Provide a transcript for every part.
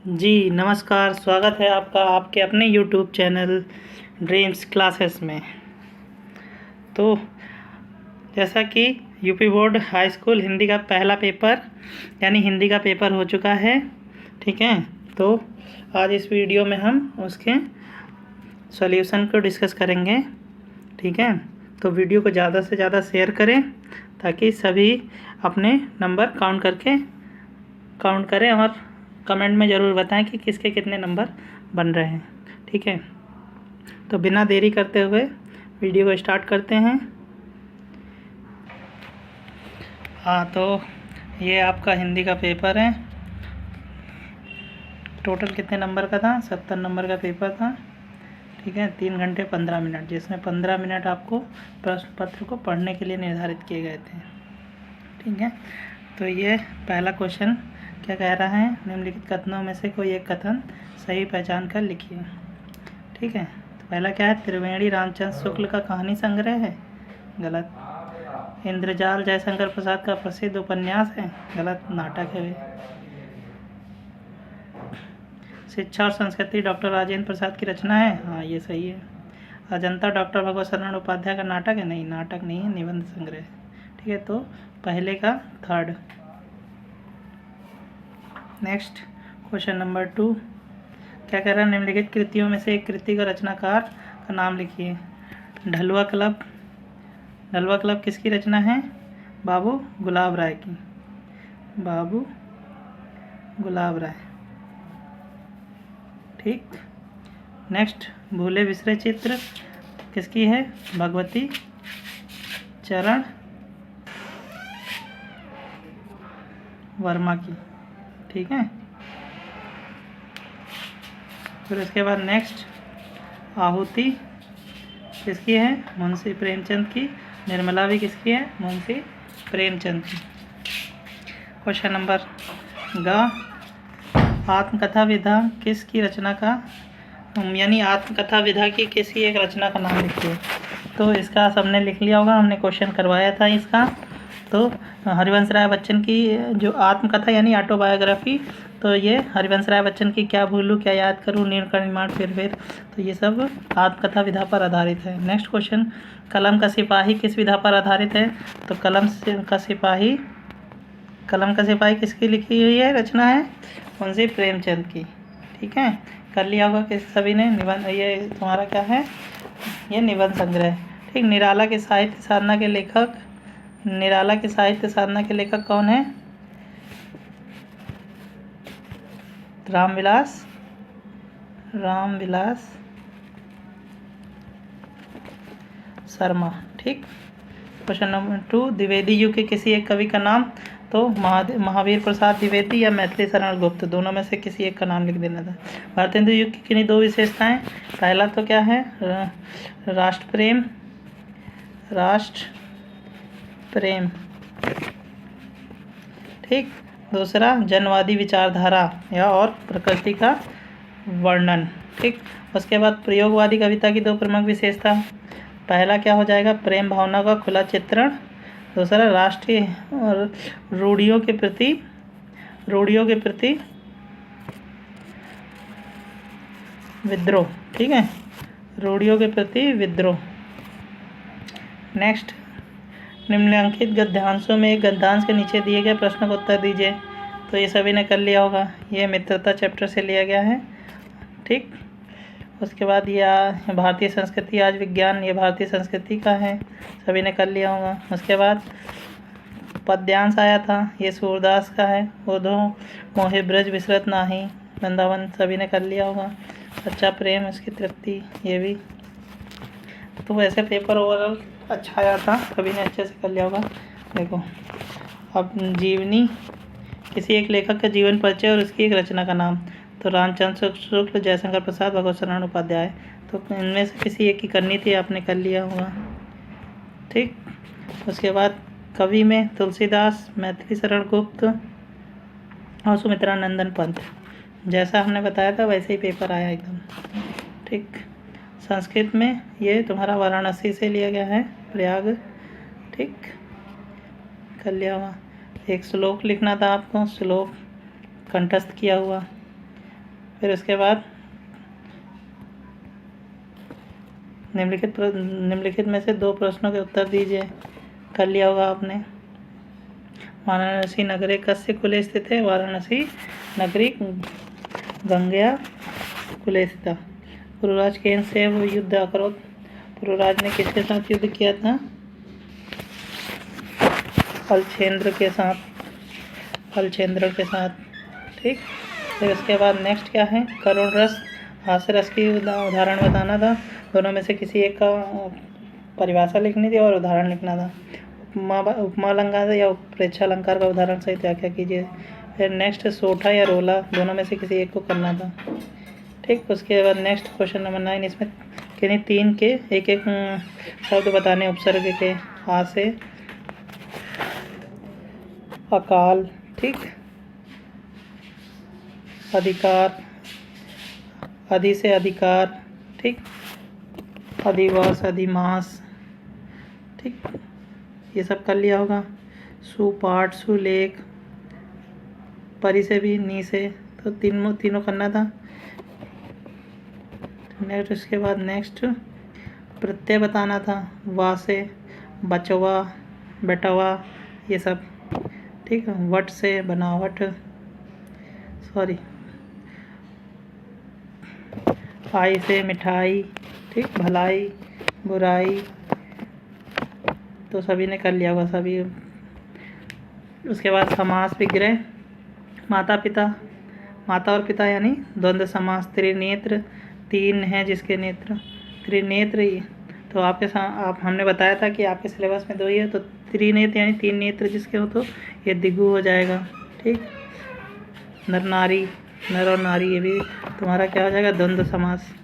जी नमस्कार, स्वागत है आपका आपके अपने यूट्यूब चैनल ड्रीम्स क्लासेस में। तो जैसा कि UP board high school Hindi का पहला पेपर यानी हिंदी का पेपर हो चुका है, ठीक है। तो आज इस वीडियो में हम उसके सॉल्यूशन को डिस्कस करेंगे, ठीक है। तो वीडियो को ज़्यादा से ज़्यादा शेयर करें ताकि सभी अपने नंबर काउंट करें और कमेंट में ज़रूर बताएं कि किसके कितने नंबर बन रहे हैं, ठीक है। तो बिना देरी करते हुए वीडियो को स्टार्ट करते हैं। हाँ, तो ये आपका हिंदी का पेपर है। टोटल कितने नंबर का था? 70 नंबर का पेपर था, ठीक है। 3 घंटे 15 मिनट, जिसमें 15 मिनट आपको प्रश्न पत्र को पढ़ने के लिए निर्धारित किए गए थे, ठीक है। तो ये पहला क्वेश्चन क्या कह रहा है? निम्नलिखित कथनों में से कोई एक कथन सही पहचान कर लिखिए, ठीक है। तो पहला क्या है? त्रिवेणी रामचंद्र शुक्ल का कहानी संग्रह है, गलत। इंद्रजाल जयशंकर प्रसाद का प्रसिद्ध उपन्यास है, गलत, नाटक है वे। शिक्षा और संस्कृति डॉक्टर राजेंद्र प्रसाद की रचना है, हाँ ये सही है। अजंता डॉक्टर भगवत शरण उपाध्याय का नाटक है, नहीं नाटक नहीं है, निबंध संग्रह, ठीक है। तो पहले का थर्ड। नेक्स्ट क्वेश्चन नंबर 2 क्या कह रहा है? निम्नलिखित कृतियों में से एक कृति का रचनाकार का नाम लिखिए। ढलुआ क्लब। ढलुआ क्लब किसकी रचना है? बाबू गुलाब राय की, बाबू गुलाब राय, ठीक। नेक्स्ट भूले बिसरे चित्र किसकी है? भगवती चरण वर्मा की, ठीक है। फिर उसके बाद नेक्स्ट आहुति किसकी है? मुंशी प्रेमचंद की। निर्मला भी किसकी है? मुंशी प्रेमचंद की। क्वेश्चन नंबर ग आत्मकथा विधा किसकी रचना का यानी आत्मकथा विधा की किसी एक रचना का नाम लिखिए। तो इसका सबने लिख लिया होगा, हमने क्वेश्चन करवाया था इसका। तो हरिवंश राय बच्चन की जो आत्मकथा यानी ऑटोबायोग्राफी, तो ये हरिवंश राय बच्चन की क्या भूलूं क्या याद करूं, नील का निर्माण फिर, तो ये सब आत्मकथा विधा पर आधारित है। नेक्स्ट क्वेश्चन कलम का सिपाही किस विधा पर आधारित है? तो कलम का सिपाही किसकी लिखी हुई है रचना है? मुंशी प्रेमचंद की, ठीक है। कर लिया होगा कि सभी ने निबंध, ये तुम्हारा क्या है? ये निबंध संग्रह, ठीक। निराला के साहित्य साधना के लेखक कौन है? रामविलास शर्मा, ठीक। क्वेश्चन नंबर 2 द्विवेदी युग के किसी एक कवि का नाम। तो महावीर प्रसाद द्विवेदी या मैथिली शरण गुप्त, दोनों में से किसी एक का नाम लिख देना था। भारतेंदु युग की किन्हीं 2 विशेषताएं। पहला तो क्या है? राष्ट्र प्रेम, ठीक। दूसरा जनवादी विचारधारा या और प्रकृति का वर्णन, ठीक। उसके बाद प्रयोगवादी कविता की 2 प्रमुख विशेषता। पहला क्या हो जाएगा? प्रेम भावना का खुला चित्रण। दूसरा राष्ट्रीय और रूढ़ियों के प्रति विद्रोह, ठीक है, रूढ़ियों के प्रति विद्रोह। नेक्स्ट निम्नलिखित गद्यांशों में एक गद्यांश के नीचे दिए गए प्रश्न का उत्तर दीजिए। तो ये सभी ने कर लिया होगा, ये मित्रता चैप्टर से लिया गया है, ठीक। उसके बाद ये भारतीय संस्कृति आज विज्ञान, ये भारतीय संस्कृति का है, सभी ने कर लिया होगा। उसके बाद पद्यांश आया था, ये सूरदास का है, उधो मोहे ब्रज विसरत नाही वृंदावन, सभी ने कर लिया होगा। सच्चा प्रेम इसकी तृप्ति, ये भी। तो वैसे पेपर ओवरऑल अच्छा आया था, सभी ने अच्छे से कर लिया होगा। देखो अब जीवनी किसी एक लेखक का जीवन परिचय और उसकी एक रचना का नाम। तो रामचंद्र शुक्ल, जयशंकर प्रसाद, भगवत शरण उपाध्याय, तो इनमें से किसी एक की करनी थी, आपने कर लिया होगा, ठीक। उसके बाद कवि में तुलसीदास, मैथिली शरण गुप्त और सुमित्रा नंदन पंत। जैसा हमने बताया था वैसे ही पेपर आया एकदम, ठीक। संस्कृत में ये तुम्हारा वाराणसी से लिया गया है, प्रयाग, ठीक, कर लिया हुआ। एक श्लोक लिखना था आपको, श्लोक कंठस्थ किया हुआ। फिर उसके बाद निम्नलिखित में से 2 प्रश्नों के उत्तर दीजिए। कर लिया होगा आपने। वाराणसी नगरे कस्य कुले स्थित है? वाराणसी नगरी गंगया कुले स्थित। पुरुराज केन से वो युद्ध अकरोत? पुरुराज ने किसके साथ युद्ध किया था? हलचंद्र के साथ। ठीक। फिर उसके बाद नेक्स्ट क्या है? करुण रस हास्य रस की उदाहरण बताना था। दोनों में से किसी एक का परिभाषा लिखनी थी और उदाहरण लिखना था। उपमा अलंकार या प्रेक्षा अलंकार का उदाहरण सहित व्याख्या कीजिए। फिर नेक्स्ट सोठा या रोला, दोनों में से किसी एक को करना था। ठीक। उसके बाद नेक्स्ट क्वेश्चन नंबर 9, इसमें किन्हीं 3 के एक शब्द बताने उपसर्ग के। आ से अकाल, ठीक, अधिकार, अधि से अधिकार, ठीक, अधिवर्ष, अधिमास, ठीक, ये सब कर लिया होगा। सुपाठ, सुलेख, परि से भी, नी से, तो तीनों करना था। नेक्स्ट उसके बाद नेक्स्ट प्रत्यय बताना था। वा से बचवा, बेटवा, ये सब, ठीक है। वट से बनावट, सॉरी, आई से मिठाई, ठीक, भलाई, बुराई, तो सभी ने कर लिया होगा सभी। उसके बाद समास विग्रह, माता पिता, माता और पिता यानी द्वंद्व समास। त्रिनेत्र, 3 हैं जिसके नेत्र, त्रिनेत्र, तो आप हमने बताया था कि आपके सिलेबस में 2 ही है, तो त्रिनेत्र यानी 3 नेत्र जिसके हो तो ये द्विगु हो जाएगा। ठीक। नर नारी, नर और नारी, ये भी तुम्हारा क्या हो जाएगा? द्वंद्व समास।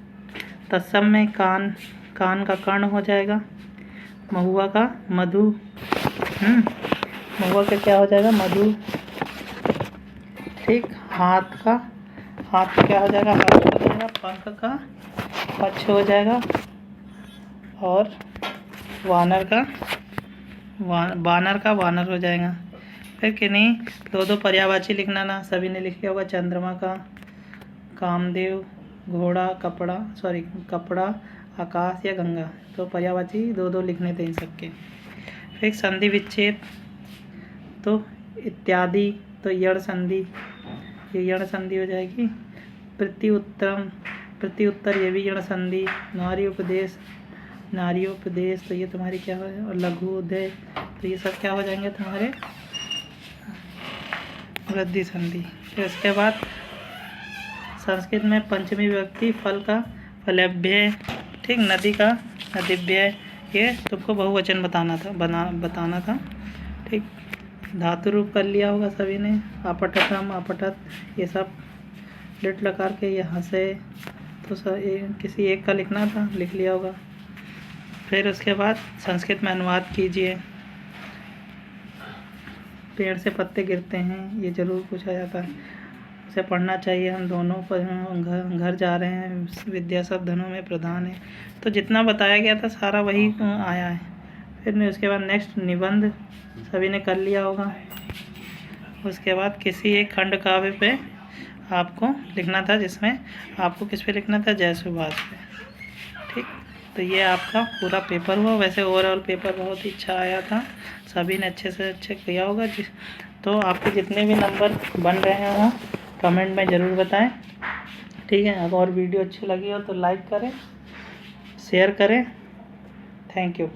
तत्सम में कान का कर्ण हो जाएगा। महुआ का मधु, महुआ का क्या हो जाएगा? मधु। ठीक। हाथ का क्या हो जाएगा? हाथ हो जाएगा। पंख का पक्ष हो जाएगा। और वानर का वानर हो जाएगा। फिर किन्हीं 2 पर्यायवाची लिखना ना, सभी ने लिख लिया होगा। चंद्रमा का, कामदेव, घोड़ा, कपड़ा, आकाश या गंगा, तो पर्यायवाची 2 लिखने थे इन सबके। फिर संधि विच्छेद, तो इत्यादि, तो यण संधि, ये यण संधि हो जाएगी। प्रत्युत्तर, ये भी यण संधि। नारी उपदेश, तो ये तुम्हारी क्या हो जाएगा? और लघु उदय, तो ये सब क्या हो जाएंगे तुम्हारे? वृद्धि संधि। फिर उसके बाद संस्कृत में पंचमी विभक्ति फल का फलेभ्य, ठीक, नदी का नदीभ्य, ये तुमको बहुवचन बताना था। ठीक। धातु रूप कर लिया होगा सभी ने। अपठतम, अपठत, ये सब लिट लकार के यहाँ से, तो किसी एक का लिखना था, लिख लिया होगा। फिर उसके बाद संस्कृत में अनुवाद कीजिए। पेड़ से पत्ते गिरते हैं, ये ज़रूर पूछा जाता है, उसे पढ़ना चाहिए। हम दोनों पर घर जा रहे हैं, विद्या सब धनों में प्रधान है, तो जितना बताया गया था सारा वही आया है। फिर उसके बाद नेक्स्ट निबंध सभी ने कर लिया होगा। उसके बाद किसी एक खंड काव्य पे आपको लिखना था, जिसमें आपको किस पे लिखना था? जय सुभाष पे। ठीक। तो ये आपका पूरा पेपर हुआ। वैसे ओवरऑल पेपर बहुत ही अच्छा आया था, सभी ने अच्छे से अच्छे किया होगा। तो आपके जितने भी नंबर बन रहे हों कमेंट में ज़रूर बताएं। ठीक है। अगर और वीडियो अच्छी लगी हो तो लाइक करें, शेयर करें। Thank you.